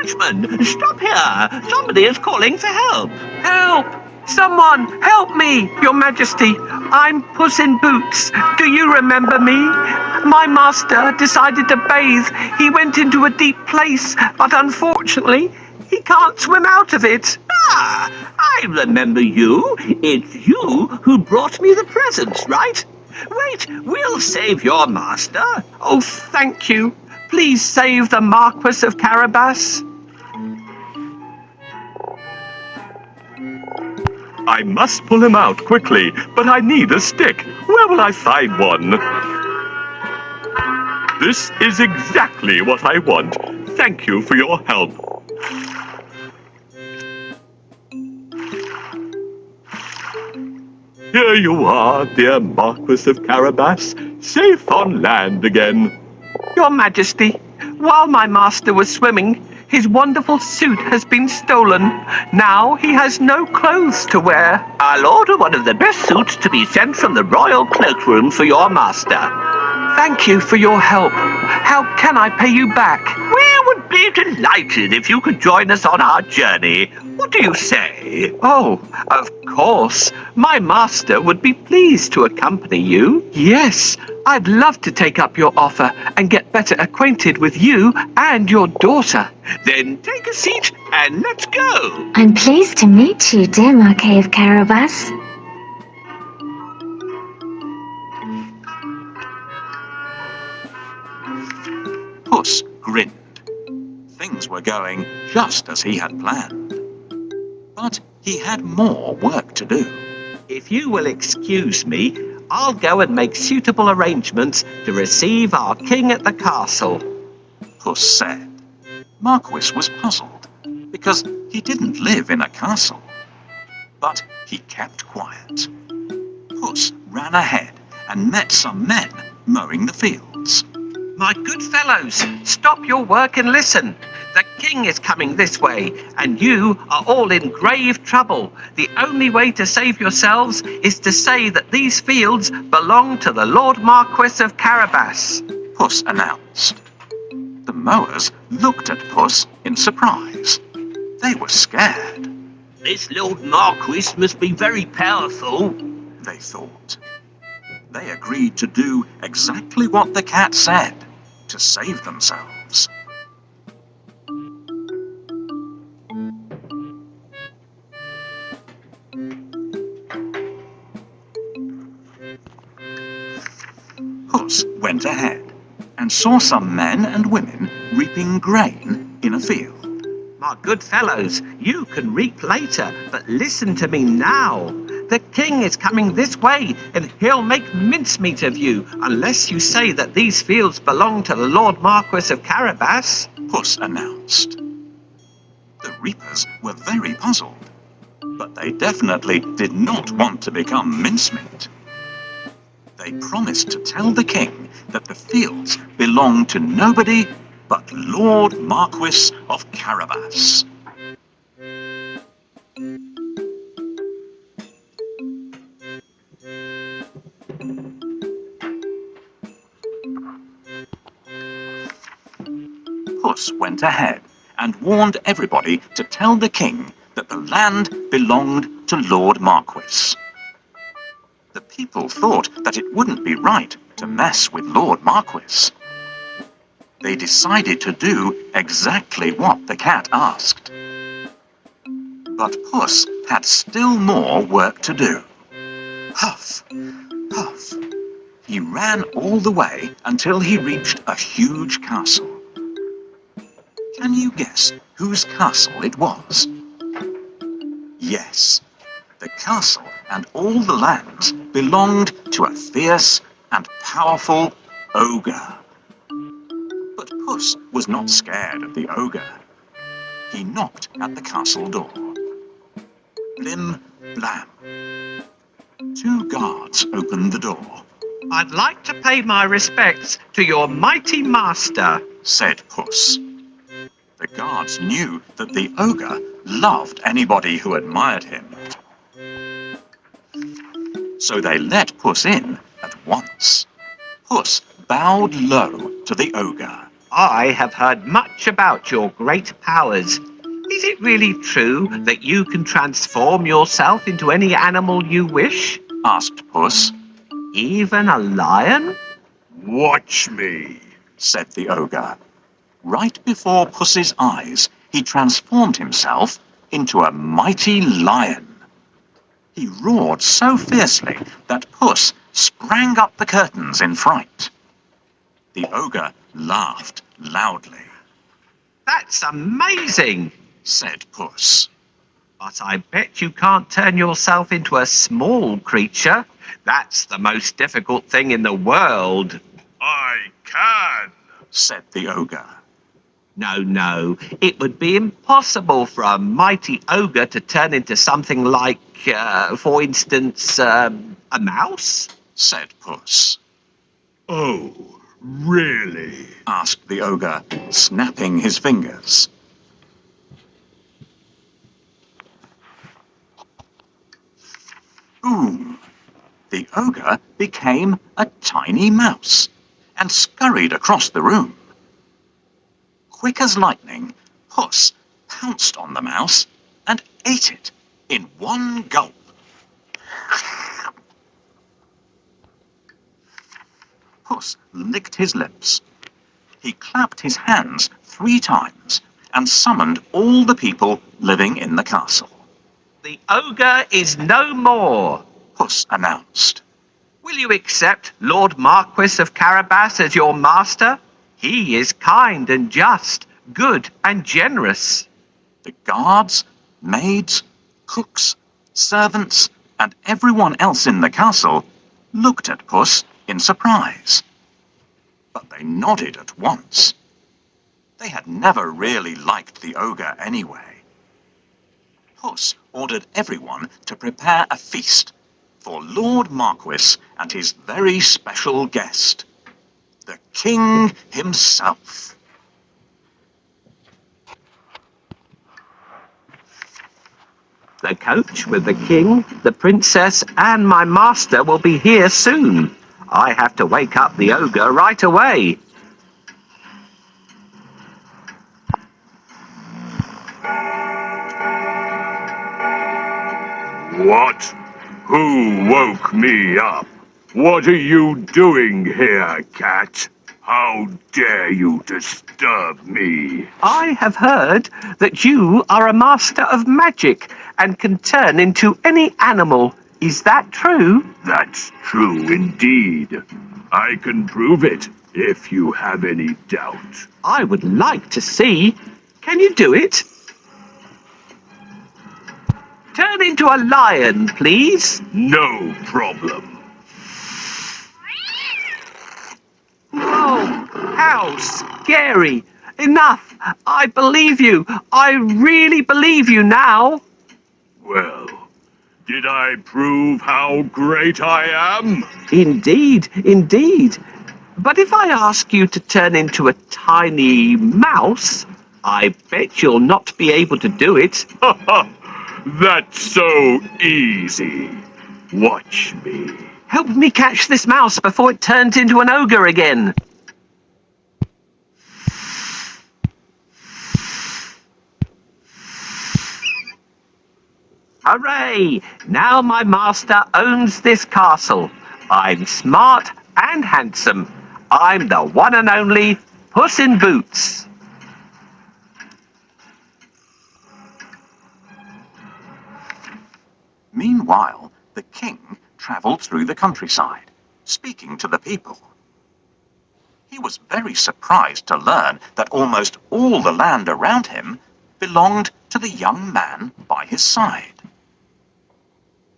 Coachman, stop here! Somebody is calling for help! Help! Someone help me, Your Majesty. I'm Puss in Boots. Do you remember me? My master decided to bathe. He went into a deep place, but unfortunately, he can't swim out of it. Ah, I remember you. It's you who brought me the presents, right? Wait, we'll save your master. Oh, thank you. Please save the Marquis of Carabas. I must pull him out quickly, but I need a stick. Where will I find one? This is exactly what I want. Thank you for your help. Here you are, dear Marquis of Carabas, safe on land again. Your Majesty, while my master was swimming, his wonderful suit has been stolen. Now he has no clothes to wear. I'll order one of the best suits to be sent from the royal cloakroom for your master. Thank you for your help. How can I pay you back? We would be delighted if you could join us on our journey. What do you say? Oh, of course. My master would be pleased to accompany you. Yes, I'd love to take up your offer and get better acquainted with you and your daughter. Then take a seat and let's go. I'm pleased to meet you, dear Marquis of Carabas. Puss grinned. Things were going just as he had planned. But he had more work to do. If you will excuse me, I'll go and make suitable arrangements to receive our king at the castle. Puss said. Marquis was puzzled, because he didn't live in a castle. But he kept quiet. Puss ran ahead and met some men mowing the fields. My good fellows, stop your work and listen. The king is coming this way, and you are all in grave trouble. The only way to save yourselves is to say that these fields belong to the Lord Marquis of Carabas. Puss announced. The mowers looked at Puss in surprise. They were scared. This Lord Marquis must be very powerful, they thought. They agreed to do exactly what the cat said, to save themselves. Puss went ahead and saw some men and women reaping grain in a field. My good fellows, you can reap later, but listen to me now. The king is coming this way, and he'll make mincemeat of you unless you say that these fields belong to the Lord Marquis of Carabas. Puss announced. The reapers were very puzzled, but they definitely did not want to become mincemeat. They promised to tell the king that the fields belonged to nobody but Lord Marquis of Carabas. Puss went ahead and warned everybody to tell the king that the land belonged to Lord Marquis. The people thought that it wouldn't be right to mess with Lord Marquis. They decided to do exactly what the cat asked. But Puss had still more work to do. Huff, puff. He ran all the way until he reached a huge castle. Can you guess whose castle it was? Yes, the castle and all the lands belonged to a fierce and powerful ogre. But Puss was not scared of the ogre. He knocked at the castle door. Blim, blam. 2 guards opened the door. I'd like to pay my respects to your mighty master, said Puss. The guards knew that the ogre loved anybody who admired him. So they let Puss in at once. Puss bowed low to the ogre. I have heard much about your great powers. Is it really true that you can transform yourself into any animal you wish? asked Puss. Even a lion? Watch me, Said the ogre. Right before Puss's eyes, he transformed himself into a mighty lion. He roared so fiercely that Puss sprang up the curtains in fright. The ogre laughed loudly. That's amazing, Said Puss. but I bet you can't turn yourself into a small creature. That's the most difficult thing in the world. I can. Said the ogre. No, it would be impossible for a mighty ogre to turn into something like, for instance, a mouse? Said Puss. Oh, really? Asked the ogre, snapping his fingers. Boom! The ogre became a tiny mouse and scurried across the room. Quick as lightning, Puss pounced on the mouse and ate it in one gulp. Puss licked his lips. He clapped his hands 3 times and summoned all the people living in the castle. The ogre is no more. Puss announced. Will you accept Lord Marquis of Carabas as your master? He is kind and just, good and generous. The guards, maids, cooks, servants, and everyone else in the castle looked at Puss in surprise. But they nodded at once. They had never really liked the ogre anyway. Puss ordered everyone to prepare a feast for Lord Marquis and his very special guest, the king himself. The coach with the king, the princess, and my master will be here soon. I have to wake up the ogre right away. What? Who woke me up? What are you doing here, cat? How dare you disturb me? I have heard that you are a master of magic and can turn into any animal. Is that true? That's true indeed. I can prove it if you have any doubt. I would like to see. Can you do it? Turn into a lion, please. No problem. Oh, how scary. Enough. I believe you. I really believe you now. Well, did I prove how great I am? Indeed. But if I ask you to turn into a tiny mouse, I bet you'll not be able to do it. That's so easy. Watch me. Help me catch this mouse before it turns into an ogre again. Hooray! Now my master owns this castle. I'm smart and handsome. I'm the one and only Puss in Boots. Meanwhile, the king travelled through the countryside, speaking to the people. He was very surprised to learn that almost all the land around him belonged to the young man by his side.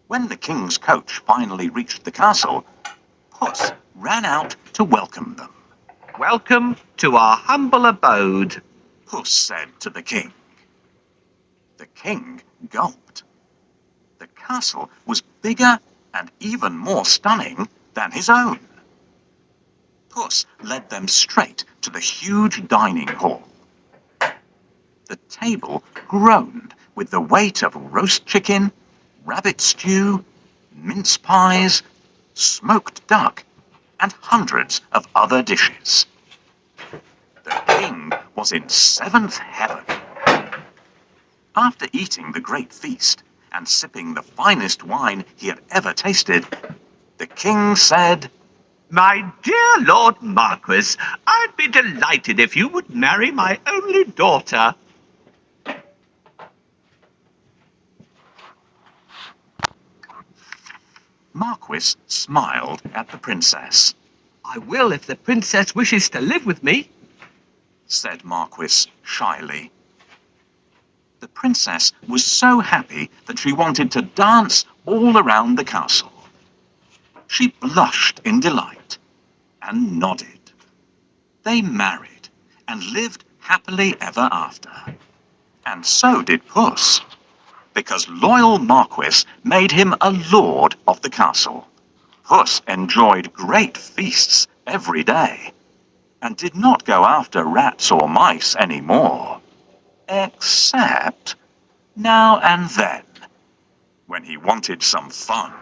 When the king's coach finally reached the castle, Puss ran out to welcome them. Welcome to our humble abode. Puss said to the king. The king gulped. The castle was bigger and even more stunning than his own. Puss led them straight to the huge dining hall. The table groaned with the weight of roast chicken, rabbit stew, mince pies, smoked duck, and hundreds of other dishes. The was in seventh heaven. After eating the great feast and sipping the finest wine he had ever tasted, the king said, My dear Lord Marquis, I'd be delighted if you would marry my only daughter. Marquis smiled at the princess. I will if the princess wishes to live with me, said Marquis shyly. The princess was so happy that she wanted to dance all around the castle. She blushed in delight and nodded. They married and lived happily ever after. And so did Puss, because loyal Marquis made him a lord of the castle. Puss enjoyed great feasts every day, and did not go after rats or mice any more, except now and then, when he wanted some fun.